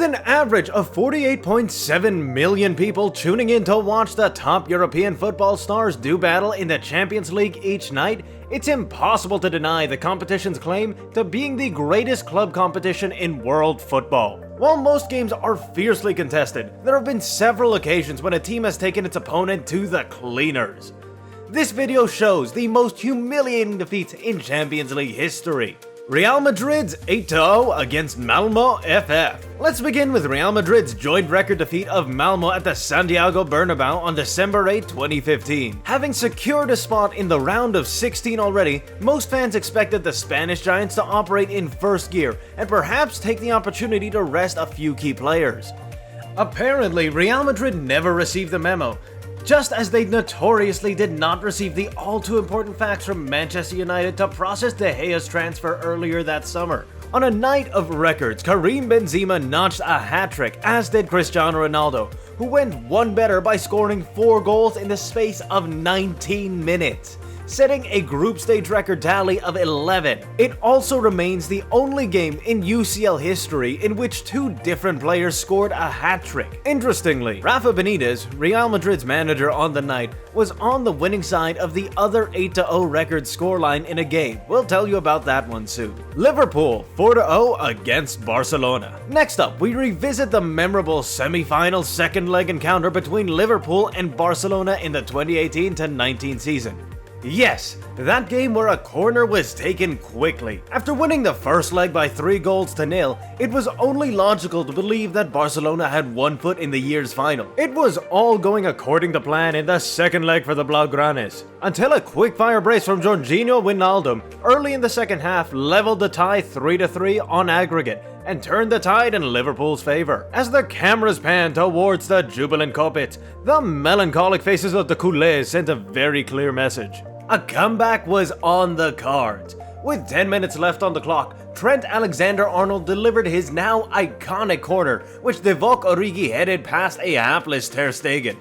an average of 48.7 million people tuning in to watch the top European football stars do battle in the Champions League each night, it's impossible to deny the competition's claim to being the greatest club competition in world football. While most games are fiercely contested, there have been several occasions when a team has taken its opponent to the cleaners. This video shows the most humiliating defeats in Champions League history. Real Madrid's 8-0 against Malmo FF. Let's begin with Real Madrid's joint record defeat of Malmo at the Santiago Bernabeu on December 8, 2015. Having secured a spot in the round of 16 already, most fans expected the Spanish Giants to operate in first gear and perhaps take the opportunity to rest a few key players. Apparently, Real Madrid never received the memo, just as they notoriously did not receive the all-too-important facts from Manchester United to process De Gea's transfer earlier that summer. On a night of records, Karim Benzema notched a hat-trick, as did Cristiano Ronaldo, who went one better by scoring 4 goals in the space of 19 minutes. Setting a group stage record tally of 11. It also remains the only game in UCL history in which 2 different players scored a hat-trick. Interestingly, Rafa Benitez, Real Madrid's manager on the night, was on the winning side of the other 8-0 record scoreline in a game. We'll tell you about that one soon. Liverpool 4-0 against Barcelona. Next up, we revisit the memorable semi-final second leg encounter between Liverpool and Barcelona in the 2018-19 season. Yes, that game where a corner was taken quickly. After winning the first leg by 3-0, it was only logical to believe that Barcelona had one foot in the year's final. It was all going according to plan in the second leg for the Blaugranes, until a quick-fire brace from Jorginho Wijnaldum early in the second half leveled the tie 3-3 on aggregate and turned the tide in Liverpool's favour. As the cameras panned towards the jubilant Coppets, the melancholic faces of the Culés sent a very clear message. A comeback was on the cards. With 10 minutes left on the clock, Trent Alexander-Arnold delivered his now iconic corner, which Divock Origi headed past a hapless Ter Stegen.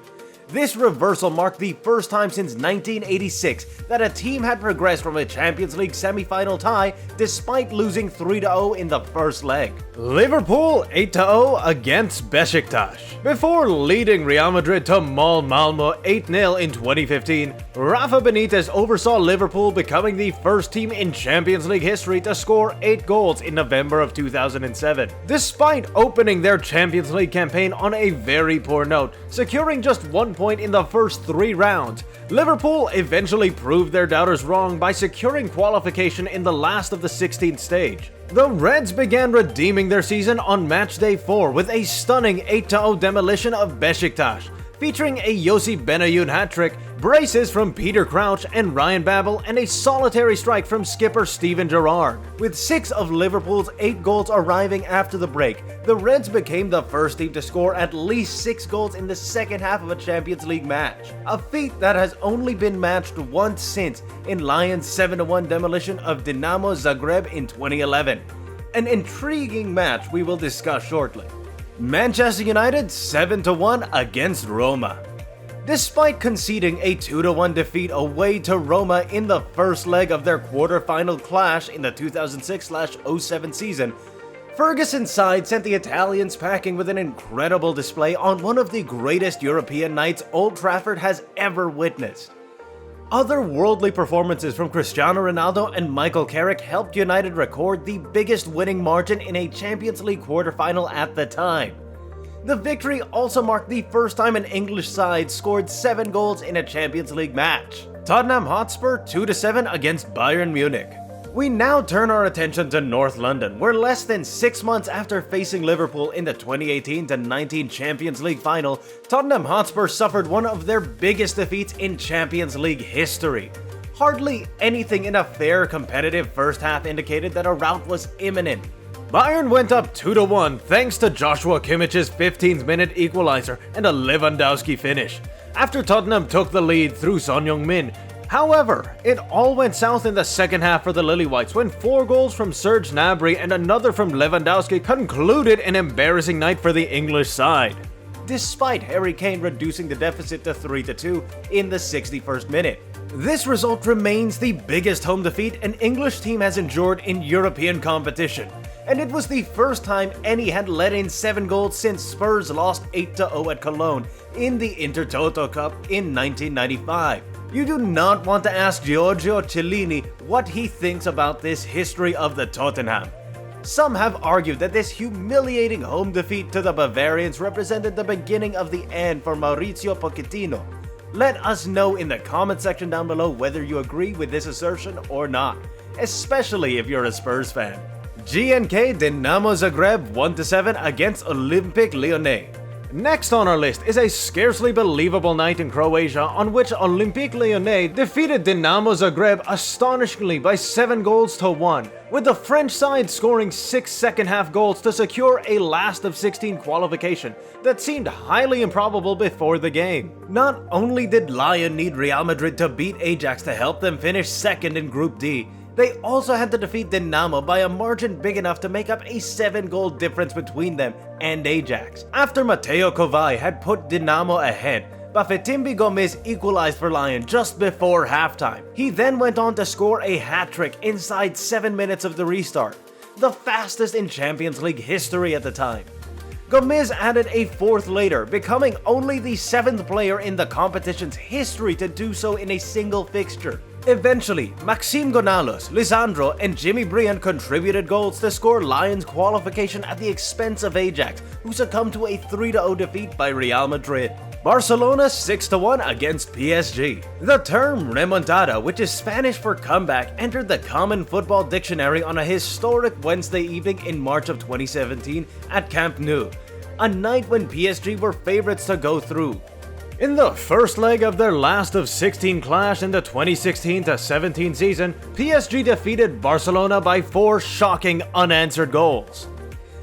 This reversal marked the first time since 1986 that a team had progressed from a Champions League semi-final tie despite losing 3-0 in the first leg. Liverpool 8-0 against Besiktas. Before leading Real Madrid to maul Malmo 8-0 in 2015, Rafa Benitez oversaw Liverpool becoming the first team in Champions League history to score 8 goals in November of 2007. Despite opening their Champions League campaign on a very poor note, securing just 1 point in the first 3 rounds, Liverpool eventually proved their doubters wrong by securing qualification in the last of the 16th stage. The Reds began redeeming their season on match day 4 with a stunning 8-0 demolition of Besiktas, featuring a Yossi Benayoun hat-trick, braces from Peter Crouch and Ryan Babel, and a solitary strike from skipper Steven Gerrard. With 6 of Liverpool's 8 goals arriving after the break, the Reds became the first team to score at least 6 goals in the second half of a Champions League match, a feat that has only been matched once since in Lions' 7-1 demolition of Dinamo Zagreb in 2011. An intriguing match we will discuss shortly. Manchester United 7-1 against Roma. Despite conceding a 2-1 defeat away to Roma in the first leg of their quarter-final clash in the 2006-07 season, Ferguson's side sent the Italians packing with an incredible display on one of the greatest European nights Old Trafford has ever witnessed. Otherworldly performances from Cristiano Ronaldo and Michael Carrick helped United record the biggest winning margin in a Champions League quarterfinal at the time. The victory also marked the first time an English side scored 7 goals in a Champions League match. Tottenham Hotspur 2-7 against Bayern Munich. We now turn our attention to North London, where less than 6 months after facing Liverpool in the 2018-19 Champions League final, Tottenham Hotspur suffered one of their biggest defeats in Champions League history. Hardly anything in a fair, competitive first half indicated that a rout was imminent. Bayern went up 2-1 thanks to Joshua Kimmich's 15th-minute equalizer and a Lewandowski finish, after Tottenham took the lead through Son Heung-min. However, it all went south in the second half for the Lily-Whites when 4 goals from Serge Gnabry and another from Lewandowski concluded an embarrassing night for the English side, despite Harry Kane reducing the deficit to 3-2 in the 61st minute. This result remains the biggest home defeat an English team has endured in European competition, and it was the first time any had let in 7 goals since Spurs lost 8-0 at Cologne in the Intertoto Cup in 1995. You do not want to ask Giorgio Cellini what he thinks about this history of the Tottenham. Some have argued that this humiliating home defeat to the Bavarians represented the beginning of the end for Maurizio Pochettino. Let us know in the comment section down below whether you agree with this assertion or not, especially if you're a Spurs fan. GNK Dinamo Zagreb 1-7 against Olympique Lyonnais. Next on our list is a scarcely believable night in Croatia on which Olympique Lyonnais defeated Dinamo Zagreb astonishingly by 7-1, with the French side scoring 6 second-half goals to secure a last-of-16 qualification that seemed highly improbable before the game. Not only did Lyon need Real Madrid to beat Ajax to help them finish second in Group D, they also had to defeat Dinamo by a margin big enough to make up a 7-goal difference between them and Ajax. After Mateo Kovac had put Dinamo ahead, Bafetimbi Gomes equalized for Lyon just before halftime. He then went on to score a hat-trick inside 7 minutes of the restart, the fastest in Champions League history at the time. Gomes added a 4th later, becoming only the 7th player in the competition's history to do so in a single fixture. Eventually, Maxime Gonalos, Lisandro, and Jimmy Briand contributed goals to score Lyon's qualification at the expense of Ajax, who succumbed to a 3-0 defeat by Real Madrid. Barcelona 6-1 against PSG. The term remontada, which is Spanish for comeback, entered the Common Football Dictionary on a historic Wednesday evening in March of 2017 at Camp Nou, a night when PSG were favorites to go through. In the first leg of their last-of-16 clash in the 2016-17 season, PSG defeated Barcelona by 4 shocking unanswered goals.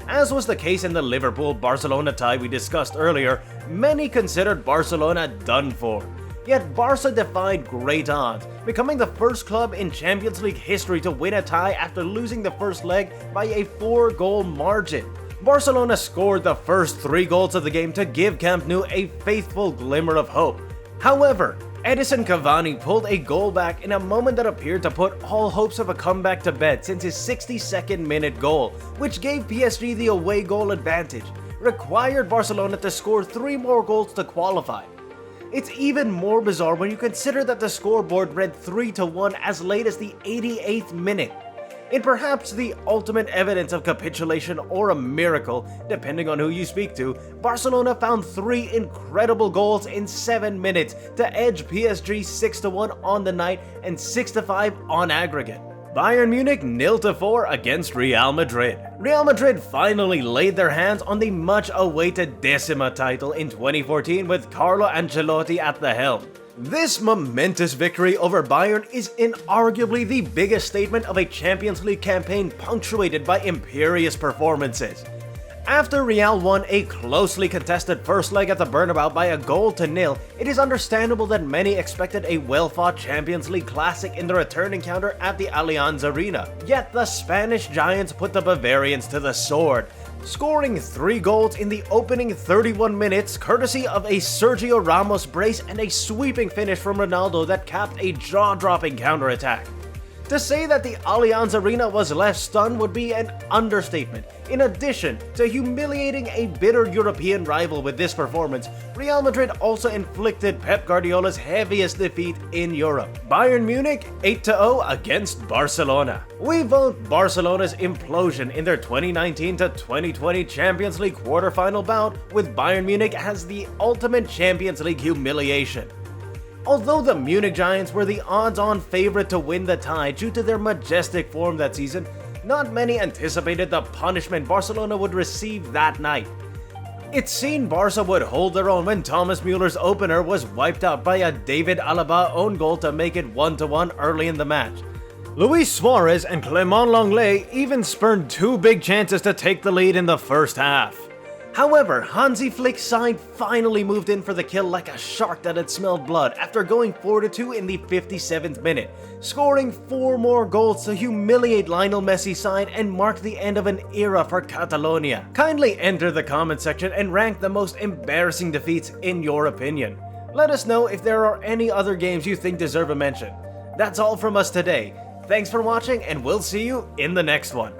As was the case in the Liverpool-Barcelona tie we discussed earlier, many considered Barcelona done for. Yet Barca defied great odds, becoming the first club in Champions League history to win a tie after losing the first leg by a 4-goal margin. Barcelona scored the first 3 goals of the game to give Camp Nou a faithful glimmer of hope. However, Edison Cavani pulled a goal back in a moment that appeared to put all hopes of a comeback to bed since his 62nd minute goal, which gave PSG the away goal advantage, required Barcelona to score 3 more goals to qualify. It's even more bizarre when you consider that the scoreboard read 3-1 as late as the 88th minute. In perhaps the ultimate evidence of capitulation or a miracle, depending on who you speak to, Barcelona found 3 incredible goals in 7 minutes to edge PSG 6-1 on the night and 6-5 on aggregate. Bayern Munich 0-4 against Real Madrid. Real Madrid finally laid their hands on the much-awaited Decima title in 2014 with Carlo Ancelotti at the helm. This momentous victory over Bayern is inarguably the biggest statement of a Champions League campaign punctuated by imperious performances. After Real won a closely contested first leg at the Bernabeu by 1-0, it is understandable that many expected a well-fought Champions League classic in the return encounter at the Allianz Arena. Yet the Spanish giants put the Bavarians to the sword, scoring 3 goals in the opening 31 minutes courtesy of a Sergio Ramos brace and a sweeping finish from Ronaldo that capped a jaw-dropping counterattack. To say that the Allianz Arena was left stunned would be an understatement. In addition to humiliating a bitter European rival with this performance, Real Madrid also inflicted Pep Guardiola's heaviest defeat in Europe. Bayern Munich 8-0 against Barcelona. We vote Barcelona's implosion in their 2019-2020 Champions League quarterfinal bout with Bayern Munich as the ultimate Champions League humiliation. Although the Munich Giants were the odds-on favorite to win the tie due to their majestic form that season, not many anticipated the punishment Barcelona would receive that night. It seemed Barca would hold their own when Thomas Müller's opener was wiped out by a David Alaba own goal to make it 1-1 early in the match. Luis Suarez and Clement Lenglet even spurned 2 big chances to take the lead in the first half. However, Hansi Flick's side finally moved in for the kill like a shark that had smelled blood after going 4-2 in the 57th minute, scoring 4 more goals to humiliate Lionel Messi's side and mark the end of an era for Catalonia. Kindly enter the comment section and rank the most embarrassing defeats in your opinion. Let us know if there are any other games you think deserve a mention. That's all from us today. Thanks for watching and we'll see you in the next one.